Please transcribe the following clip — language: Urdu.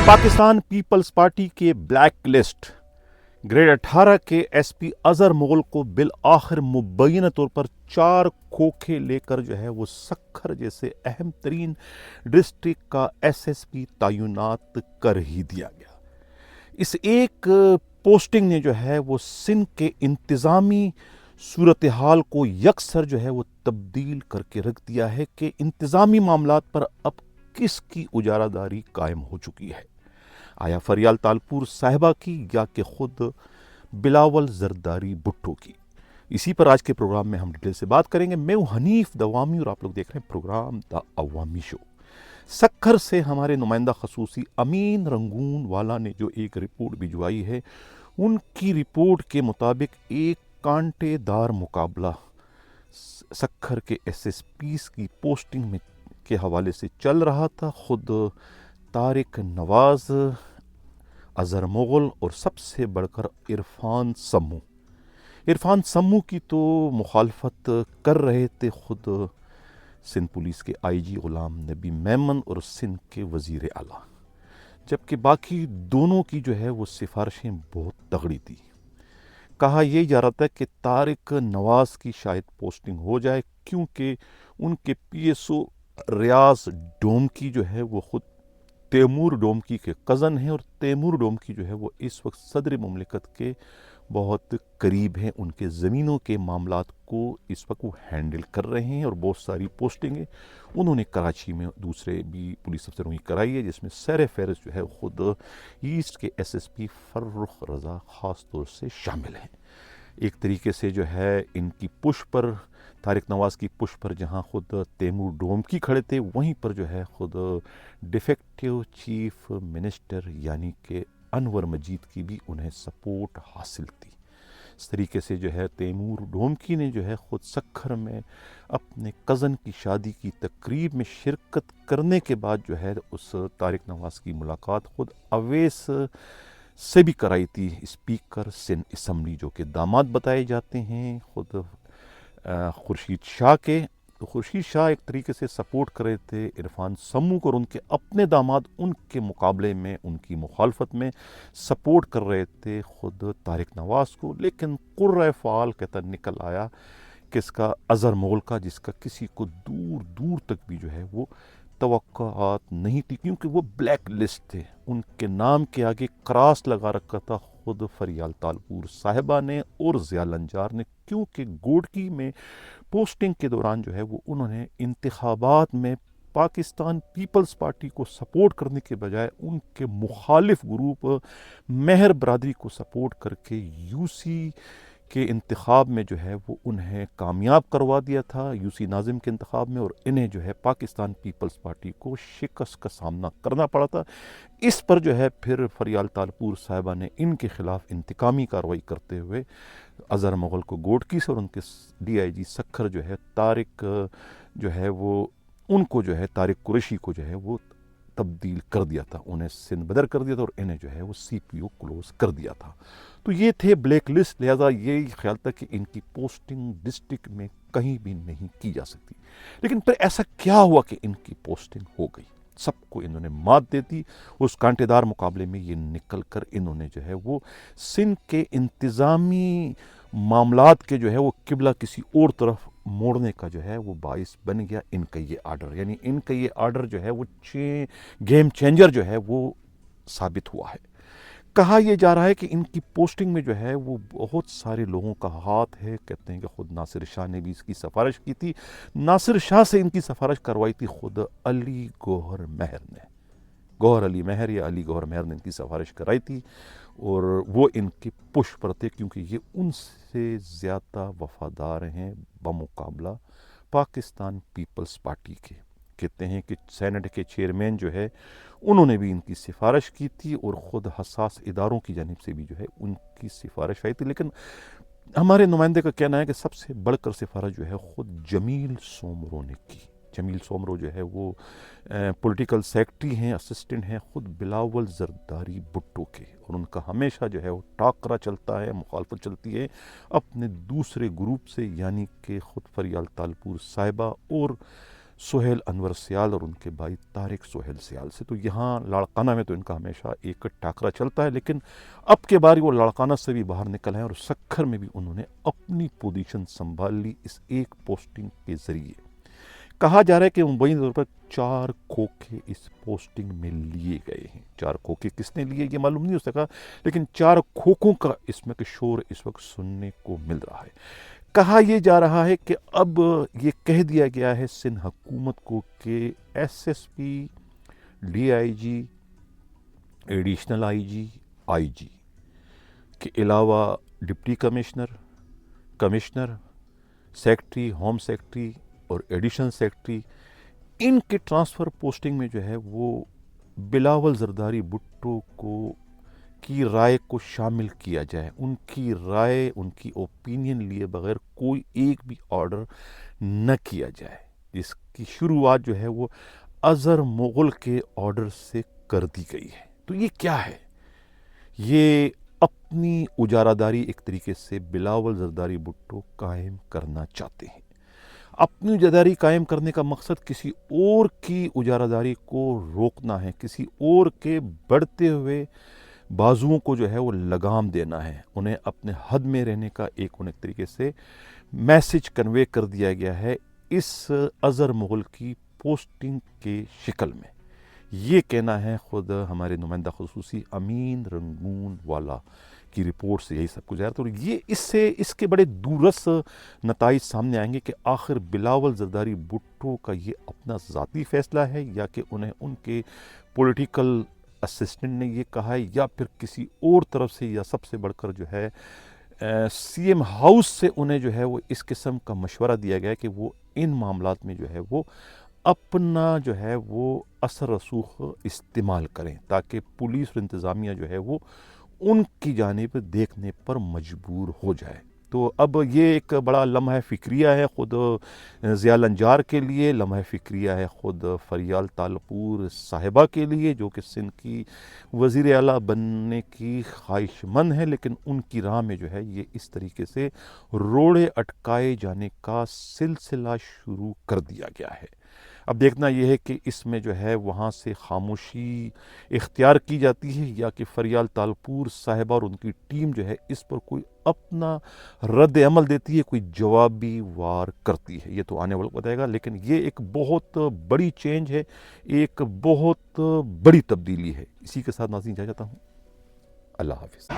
پاکستان پیپلز پارٹی کے بلیک لسٹ گریڈ 18 کے ایس پی اظہر مغل کو بالآخر مبینہ طور پر 4 کھوکھے لے کر جو ہے وہ سکھر جیسے اہم ترین ڈسٹرکٹ کا ایس ایس پی تعینات کر ہی دیا گیا۔ اس ایک پوسٹنگ نے جو ہے وہ سندھ کے انتظامی صورتحال کو یکسر جو ہے وہ تبدیل کر کے رکھ دیا ہے کہ انتظامی معاملات پر اب کس کی اجارہ داری قائم ہو چکی ہے، آیا فریال تالپور صاحبہ کی یا کہ خود بلاول زرداری بھٹو کی۔ اسی پر آج کے پروگرام میں ہم ڈیٹیل سے بات کریں گے۔ میں ہوں حنیف دوامی اور آپ لوگ دیکھ رہے ہیں پروگرام دا عوامی شو۔ سکھر سے ہمارے نمائندہ خصوصی امین رنگون والا نے جو ایک رپورٹ بھجوائی ہے، ان کی رپورٹ کے مطابق ایک کانٹے دار مقابلہ سکھر کے ایس ایس پیز کی پوسٹنگ میں کے حوالے سے چل رہا تھا۔ خود طارق نواز، اظہر مغل اور سب سے بڑھ کر عرفان سمو کی تو مخالفت کر رہے تھے خود سندھ پولیس کے آئی جی غلام نبی میمن اور سندھ کے وزیر اعلیٰ، جبکہ باقی دونوں کی جو ہے وہ سفارشیں بہت تگڑی تھی۔ کہا یہ جا رہا تھا کہ طارق نواز کی شاید پوسٹنگ ہو جائے کیونکہ ان کے پی ایس او ریاض ڈومکی جو ہے وہ خود تیمور ڈومکی کے کزن ہیں، اور تیمور ڈومکی جو ہے وہ اس وقت صدر مملکت کے بہت قریب ہیں، ان کے زمینوں کے معاملات کو اس وقت وہ ہینڈل کر رہے ہیں، اور بہت ساری پوسٹنگیں انہوں نے کراچی میں دوسرے بھی پولیس افسروں کی کرائی ہے، جس میں سیر فہرست جو ہے خود ایسٹ کے ایس ایس پی فرخ رضا خاص طور سے شامل ہیں۔ ایک طریقے سے جو ہے ان کی پش پر، طارق نواز کی پش پر جہاں خود تیمور ڈومکی کھڑے تھے، وہیں پر جو ہے خود ڈیفیکٹیو چیف منسٹر یعنی کہ انور مجید کی بھی انہیں سپورٹ حاصل تھی۔ اس طریقے سے جو ہے تیمور ڈومکی نے جو ہے خود سکھر میں اپنے کزن کی شادی کی تقریب میں شرکت کرنے کے بعد جو ہے اس طارق نواز کی ملاقات خود اویس سے بھی کرائی تھی، اسپیکر سندھ اسمبلی جو کہ داماد بتائے جاتے ہیں خود خورشید شاہ کے۔ تو خورشید شاہ ایک طریقے سے سپورٹ کر رہے تھے عرفان سمو کو، اور ان کے اپنے داماد ان کے مقابلے میں ان کی مخالفت میں سپورٹ کر رہے تھے خود طارق نواز کو، لیکن قرۂ فعال کہتا نکل آیا کس کا، اظہر مغل کا، جس کا کسی کو دور دور تک بھی جو ہے وہ توقعات نہیں تھی، کیونکہ وہ بلیک لسٹ تھے، ان کے نام کے آگے کراس لگا رکھا تھا خود فریال تالپور صاحبہ نے اور ضیاء لنجار نے، کیونکہ گوڈکی میں پوسٹنگ کے دوران جو ہے وہ انہوں نے انتخابات میں پاکستان پیپلز پارٹی کو سپورٹ کرنے کے بجائے ان کے مخالف گروپ مہر برادری کو سپورٹ کر کے یو سی کے انتخاب میں جو ہے وہ انہیں کامیاب کروا دیا تھا، یو سی ناظم کے انتخاب میں، اور انہیں جو ہے پاکستان پیپلز پارٹی کو شکست کا سامنا کرنا پڑا تھا۔ اس پر جو ہے پھر فریال تالپور صاحبہ نے ان کے خلاف انتقامی کارروائی کرتے ہوئے اظہر مغل کو گوڈکی سے اور ان کے ڈی آئی جی سکھر جو ہے طارق جو ہے وہ ان کو جو ہے طارق قریشی کو جو ہے وہ تبدیل کر دیا تھا، انہیں سندھ بدر کر دیا تھا اور انہیں جو ہے وہ سی پی او کلوز کر دیا تھا۔ تو یہ تھے بلیک لسٹ، لہذا یہی خیال تھا کہ ان کی پوسٹنگ ڈسٹرکٹ میں کہیں بھی نہیں کی جا سکتی، لیکن پھر ایسا کیا ہوا کہ ان کی پوسٹنگ ہو گئی، سب کو انہوں نے مات دے دی۔ اس کانٹے دار مقابلے میں یہ نکل کر انہوں نے جو ہے وہ سندھ کے انتظامی معاملات کے جو ہے وہ قبلہ کسی اور طرف موڑنے کا جو ہے وہ باعث بن گیا ان کا یہ آرڈر، یعنی ان کا یہ آرڈر جو ہے وہ گیم چینجر جو ہے وہ ثابت ہوا ہے۔ کہا یہ جا رہا ہے کہ ان کی پوسٹنگ میں جو ہے وہ بہت سارے لوگوں کا ہاتھ ہے، کہتے ہیں کہ خود ناصر شاہ نے بھی اس کی سفارش کی تھی، ناصر شاہ سے ان کی سفارش کروائی تھی خود علی گوہر مہر نے، گوہر علی مہر یا علی گوہر مہر نے ان کی سفارش کرائی تھی، اور وہ ان کی پش پر تھے کیونکہ یہ ان سے زیادہ وفادار ہیں بمقابلہ پاکستان پیپلز پارٹی کے۔ کہتے ہیں کہ سینٹ کے چیئرمین جو ہے انہوں نے بھی ان کی سفارش کی تھی، اور خود حساس اداروں کی جانب سے بھی جو ہے ان کی سفارش آئی تھی، لیکن ہمارے نمائندے کا کہنا ہے کہ سب سے بڑھ کر سفارش جو ہے خود جمیل سومرو نے کی۔ جمیل سومرو جو ہے وہ پولیٹیکل سیکرٹری ہیں، اسسٹنٹ ہیں خود بلاول زرداری بھٹو کے، اور ان کا ہمیشہ جو ہے وہ ٹاکرا چلتا ہے، مخالفت چلتی ہے اپنے دوسرے گروپ سے، یعنی کہ خود فریال تالپور صاحبہ اور سہیل انور سیال اور ان کے بھائی طارق سہیل سیال سے۔ تو یہاں لاڑکانہ میں تو ان کا ہمیشہ ایک ٹاکرا چلتا ہے، لیکن اب کے بار وہ لاڑکانہ سے بھی باہر نکل ہیں اور سکھر میں بھی انہوں نے اپنی پوزیشن سنبھال لی اس ایک پوسٹنگ کے ذریعے۔ کہا جا رہا ہے کہ مبینہ طور پر 4 کھوکھے اس پوسٹنگ میں لیے گئے ہیں۔ 4 کھوکھے کس نے لیے یہ معلوم نہیں ہو سکا، لیکن 4 کھوکھوں کا اس میں شور اس وقت سننے کو مل رہا ہے۔ کہا یہ جا رہا ہے کہ اب یہ کہہ دیا گیا ہے سندھ حکومت کو کہ S S P, D I G, additional I G کے علاوہ deputy commissioner, commissioner, secretary, home secretary اور ایڈیشنل سیکٹری، ان کے ٹرانسفر پوسٹنگ میں جو ہے وہ بلاول زرداری بھٹو کی رائے کو شامل کیا جائے۔ ان کی رائے، ان کی اوپینین لیے بغیر کوئی ایک بھی آرڈر نہ کیا جائے، جس کی شروعات جو ہے وہ اظہر مغل کے آرڈر سے کر دی گئی ہے۔ تو یہ کیا ہے؟ یہ اپنی اجارہ داری ایک طریقے سے بلاول زرداری بھٹو قائم کرنا چاہتے ہیں۔ اپنی اجارہ داری قائم کرنے کا مقصد کسی اور کی اجارہ داری کو روکنا ہے، کسی اور کے بڑھتے ہوئے بازوؤں کو جو ہے وہ لگام دینا ہے۔ انہیں اپنے حد میں رہنے کا ایک طریقے سے میسج کنوے کر دیا گیا ہے اس اظہر مغل کی پوسٹنگ کے شکل میں۔ یہ کہنا ہے خود ہمارے نمائندہ خصوصی امین رنگون والا کی رپورٹ سے یہی سب کچھ ہے۔ تو یہ اس کے بڑے دورس نتائج سامنے آئیں گے کہ آخر بلاول زرداری بھٹو کا یہ اپنا ذاتی فیصلہ ہے، یا کہ انہیں ان کے پولیٹیکل اسسٹنٹ نے یہ کہا ہے، یا پھر کسی اور طرف سے، یا سب سے بڑھ کر جو ہے سی ایم ہاؤس سے انہیں جو ہے وہ اس قسم کا مشورہ دیا گیا کہ وہ ان معاملات میں جو ہے وہ اپنا جو ہے وہ اثر رسوخ استعمال کریں، تاکہ پولیس اور انتظامیہ جو ہے وہ ان کی جانب دیکھنے پر مجبور ہو جائے۔ تو اب یہ ایک بڑا لمحہ فکریہ ہے خود ضیاء الانجار کے لیے، لمحہ فکریہ ہے خود فریال تالپور صاحبہ کے لیے، جو کہ سندھ کی وزیر اعلیٰ بننے کی خواہش مند ہے، لیکن ان کی راہ میں جو ہے یہ اس طریقے سے روڑے اٹکائے جانے کا سلسلہ شروع کر دیا گیا ہے۔ اب دیکھنا یہ ہے کہ اس میں جو ہے وہاں سے خاموشی اختیار کی جاتی ہے، یا کہ فریال تالپور صاحبہ اور ان کی ٹیم جو ہے اس پر کوئی اپنا رد عمل دیتی ہے، کوئی جوابی وار کرتی ہے۔ یہ تو آنے والا بتائے گا، لیکن یہ ایک بہت بڑی چینج ہے، ایک بہت بڑی تبدیلی ہے۔ اسی کے ساتھ ناظرین جا جاتا ہوں، اللہ حافظ۔